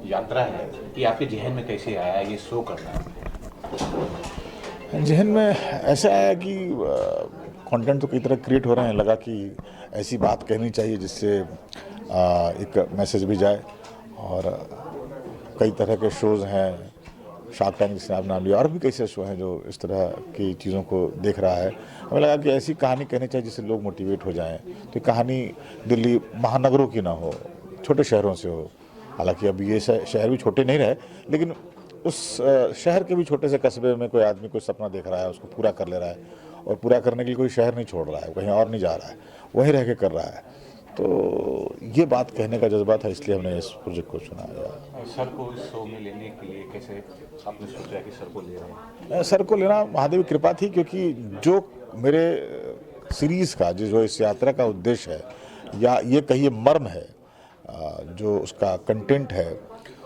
यात्रा है, ये आपके जहन में कैसे आया ये शो करना? ज़हन में ऐसा आया कि कंटेंट तो कई तरह क्रिएट हो रहे हैं, लगा कि ऐसी बात कहनी चाहिए जिससे एक मैसेज भी जाए। और कई तरह के शोज़ हैं, शार्क टैंक जिसने आप नाम लिया, और भी कई सारे शो हैं जो इस तरह की चीज़ों को देख रहा है। हमें लगा कि ऐसी कहानी कहनी चाहिए जिससे लोग मोटिवेट हो जाएं। तो कहानी दिल्ली महानगरों की ना हो, छोटे शहरों से हो। हालांकि अब ये शहर भी छोटे नहीं रहे, लेकिन उस शहर के भी छोटे से कस्बे में कोई आदमी कोई सपना देख रहा है, उसको पूरा कर ले रहा है, और पूरा करने के लिए कोई शहर नहीं छोड़ रहा है, कहीं और नहीं जा रहा है, वहीं रह के कर रहा है। तो ये बात कहने का जज्बा था, इसलिए हमने इस प्रोजेक्ट को चुना। सर को इस शो में लेने के लिए कैसे आपने सोचा कि सर को ले रहे हैं? सर को लेना महादेव की कृपा थी, क्योंकि जो मेरे सीरीज़ का जो इस यात्रा का उद्देश्य है, या ये कहिए मर्म है, जो उसका कंटेंट है,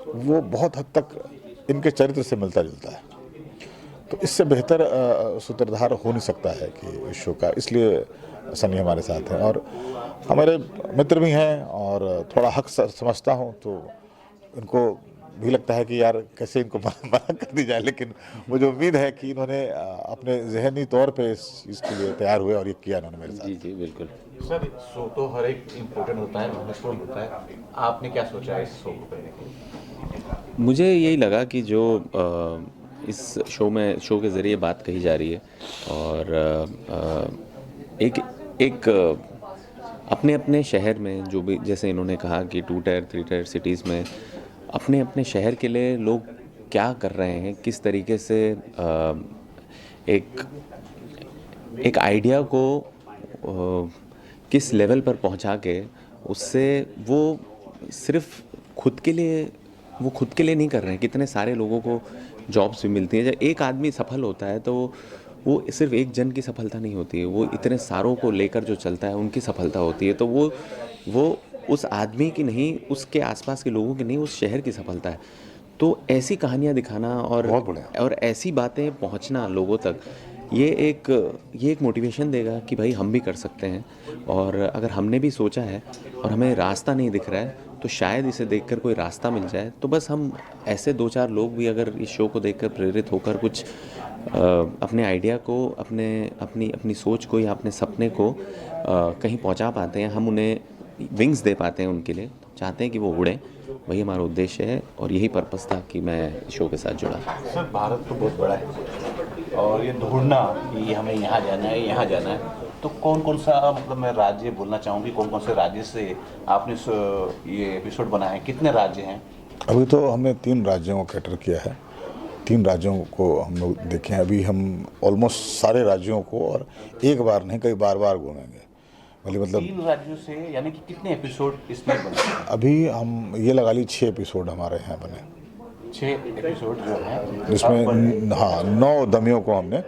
वो बहुत हद तक इनके चरित्र से मिलता जुलता है। तो इससे बेहतर सूत्रधार हो नहीं सकता है कि इस शो का, इसलिए सनी हमारे साथ हैं और हमारे मित्र भी हैं, और थोड़ा हक समझता हूँ, तो इनको भी लगता है कि यार कैसे इनको मना कर दी जाए, लेकिन मुझे उम्मीद है कि इन्होंने अपने जहनी तौर पे इस चीज़ के लिए तैयार हुए, और ये किया इन्होंने मेरे साथ। जी जी बिल्कुल। सर शो तो हर एक इम्पोर्टेंट होता है, महत्वपूर्ण होता है, आपने क्या सोचा है इस शो को करने के लिए? मुझे यही लगा कि जो इस शो के ज़रिए बात कही जा रही है, और एक एक अपने अपने शहर में जो भी, जैसे इन्होंने कहा कि 2 टायर 3 टायर सिटीज़ में अपने अपने शहर के लिए लोग क्या कर रहे हैं, किस तरीके से एक एक आइडिया को किस लेवल पर पहुंचा के उससे वो सिर्फ खुद के लिए वो खुद के लिए नहीं कर रहे हैं। कितने सारे लोगों को जॉब्स भी मिलती हैं। जब एक आदमी सफल होता है तो वो सिर्फ एक जन की सफलता नहीं होती है, वो इतने सारों को लेकर जो चलता है उनकी सफलता होती है। तो वो उस आदमी की नहीं, उसके आसपास के लोगों की नहीं, उस शहर की सफलता है। तो ऐसी कहानियाँ दिखाना बहुत बढ़िया। और ऐसी बातें पहुँचना लोगों तक, ये एक मोटिवेशन देगा कि भाई हम भी कर सकते हैं। और अगर हमने भी सोचा है और हमें रास्ता नहीं दिख रहा है, तो शायद इसे देखकर कोई रास्ता मिल जाए। तो बस हम ऐसे 2-4 लोग भी अगर इस शो को देखकर प्रेरित होकर कुछ अपने आइडिया को, अपनी सोच को या अपने सपने को कहीं पहुंचा पाते हैं, हम उन्हें विंग्स दे पाते हैं उनके लिए, चाहते हैं कि वो उड़ें, वही हमारा उद्देश्य है। और यही पर्पस था कि मैं शो के साथ जुड़ा। सर भारत तो बहुत बड़ा है, और ये ढूंढना कि हमें यहाँ जाना है, यहाँ जाना है, तो कौन कौन सा, मतलब मैं राज्य बोलना चाहूँगी, कौन कौन से राज्य से आपने ये एपिसोड बनाया है, कितने राज्य हैं? अभी तो हमने 3 राज्यों को कैटर किया है, 3 राज्यों को हम लोग देखे हैं। अभी हम ऑलमोस्ट सारे राज्यों को, और एक बार नहीं कई बार बार घूमेंगे। मतलब 3 राज्यों से, यानी कि कितने एपिसोड इसमें बने हैं? अभी हम ये लगा ली 6 एपिसोड हमारे यहाँ बने, 6 एपिसोड जो है, जिसमें हाँ 9 धमियों को हमने,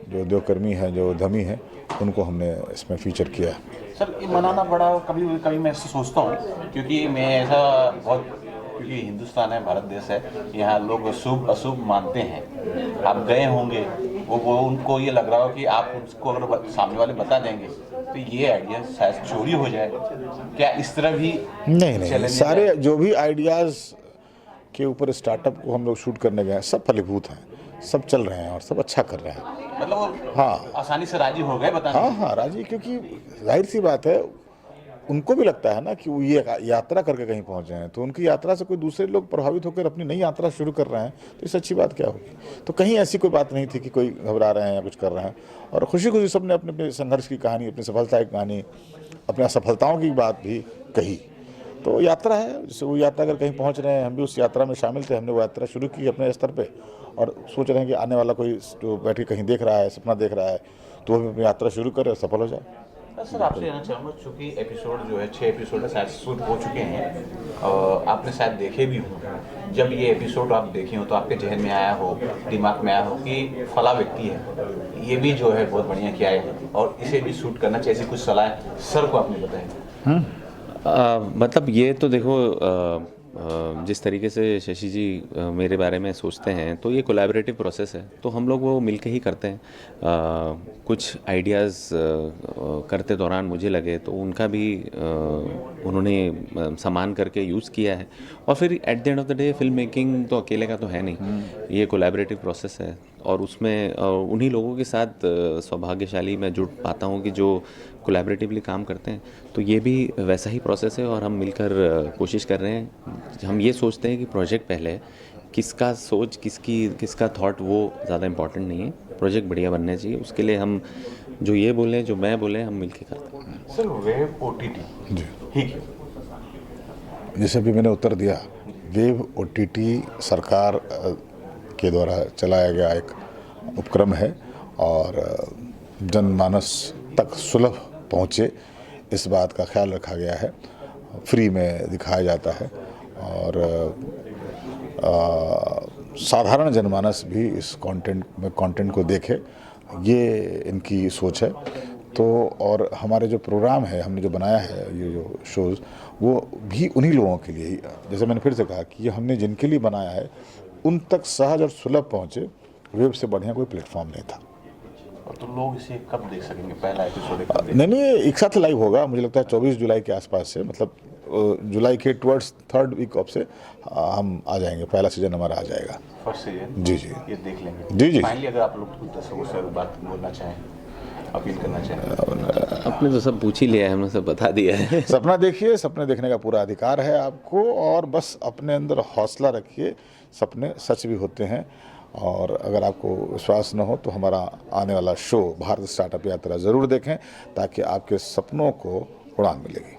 जो देवकर्मी हैं, जो धमी हैं, उनको हमने इसमें फीचर किया है। सर ये मनाना बड़ा, कभी कभी मैं ऐसा सोचता हूँ, क्योंकि मैं ऐसा बहुत, क्योंकि हिंदुस्तान है, भारत देश है, यहाँ लोग शुभ अशुभ मानते हैं। आप गए होंगे, वो उनको ये लग रहा हो कि आप उसको अगर सामने वाले बता देंगे तो ये आइडिया शायद चोरी हो जाए, क्या इस तरह भी? नहीं, सारे जो भी आइडियाज़ के ऊपर स्टार्टअप को हम लोग शूट करने गए हैं, सब फलीभूत हैं, सब चल रहे हैं और सब अच्छा कर रहे हैं। मतलब हाँ आसानी से राजी हो गए बताने? हाँ राजी, क्योंकि जाहिर सी बात है, उनको भी लगता है ना कि वो ये यात्रा करके कहीं पहुंचे हैं, तो उनकी यात्रा से कोई दूसरे लोग प्रभावित होकर अपनी नई यात्रा शुरू कर रहे हैं, तो इससे अच्छी बात क्या होगी। तो कहीं ऐसी कोई बात नहीं थी कि कोई घबरा रहे हैं या कुछ कर रहे हैं, और खुशी खुशी सबने अपने अपने संघर्ष की कहानी, अपनी सफलता की कहानी, अपनी असफलताओं की बात भी कही। तो यात्रा है, जैसे वो यात्रा अगर कहीं पहुंच रहे हैं, हम भी उस यात्रा में शामिल थे, हमने वो यात्रा शुरू की अपने स्तर पे, और सोच रहे हैं कि आने वाला कोई जो बैठ के कहीं देख रहा है, सपना देख रहा है, तो वो भी अपनी यात्रा शुरू करे और सफल हो जाए। सर आपसे जानना चाहूँगा, चूँकि एपिसोड जो है 6 एपिसोड है, शायद शूट हो चुके हैं और आपने शायद देखे भी हों, जब ये एपिसोड आप देखे हो तो आपके जहन में आया हो, दिमाग में आया हो कि फला व्यक्ति है, ये भी जो है बहुत बढ़िया किया है और इसे भी शूट करना चाहिए, ऐसी कुछ सलाह सर को आपने बताया? मतलब ये तो देखो, जिस तरीके से शशि जी मेरे बारे में सोचते हैं तो ये कोलैबोरेटिव प्रोसेस है, तो हम लोग वो मिलके ही करते हैं। कुछ आइडियाज़ करते दौरान मुझे लगे तो उनका भी उन्होंने सामान करके यूज़ किया है। और फिर at the end of the day film making तो अकेले का तो है नहीं, ये कोलैबोरेटिव प्रोसेस है। और उसमें उन्हीं लोगों के साथ सौभाग्यशाली मैं जुड़ पाता हूँ कि जो कोलैबोरेटिवली काम करते हैं। तो ये भी वैसा ही प्रोसेस है और हम मिलकर कोशिश कर रहे हैं। हम ये सोचते हैं कि प्रोजेक्ट पहले, किसका सोच किसका थॉट वो ज़्यादा इम्पोर्टेंट नहीं है, प्रोजेक्ट बढ़िया बनना चाहिए। उसके लिए हम जो ये बोलें जो मैं बोले हम मिलके करते हैं। सर वेब OTT जी, ठीक है, जैसे अभी मैंने उत्तर दिया, वेब OTT सरकार के द्वारा चलाया गया एक उपक्रम है और जनमानस तक सुलभ पहुँचे इस बात का ख्याल रखा गया है। फ्री में दिखाया जाता है और साधारण जनमानस भी इस कंटेंट को देखे, ये इनकी सोच है। तो और हमारे जो प्रोग्राम है, हमने जो बनाया है, ये जो शोज़, वो भी उन्हीं लोगों के लिए ही, जैसे मैंने फिर से कहा कि ये हमने जिनके लिए बनाया है उन तक सहज और सुलभ पहुँचे। वेब से बढ़िया कोई प्लेटफॉर्म नहीं था। और तो लोग इसे कब देख सकेंगे, पहला एपिसोड कब नहीं, एक साथ लाइव होगा, मुझे लगता है 24 जुलाई के आसपास से, मतलब जुलाई के टुवर्ड्स 3rd वीक ऑफ से हम आ जाएंगे, पहला सीजन हमारा आ जाएगा। फर्स्ट सीजन जी ये देख लेंगे। जी। फाइनली अगर आप लोग कुछ दर्शकों से बात बोलना चाहें, अपील करना चाहें। आपने तो सब पूछ ही लिया है, हमने सब बता दिया है। सपना देखिए, सपने देखने का पूरा अधिकार है आपको, और बस अपने अंदर हौसला रखिए, सपने सच भी होते हैं। और अगर आपको विश्वास न हो तो हमारा आने वाला शो भारत स्टार्टअप यात्रा ज़रूर देखें, ताकि आपके सपनों को उड़ान मिलेगी।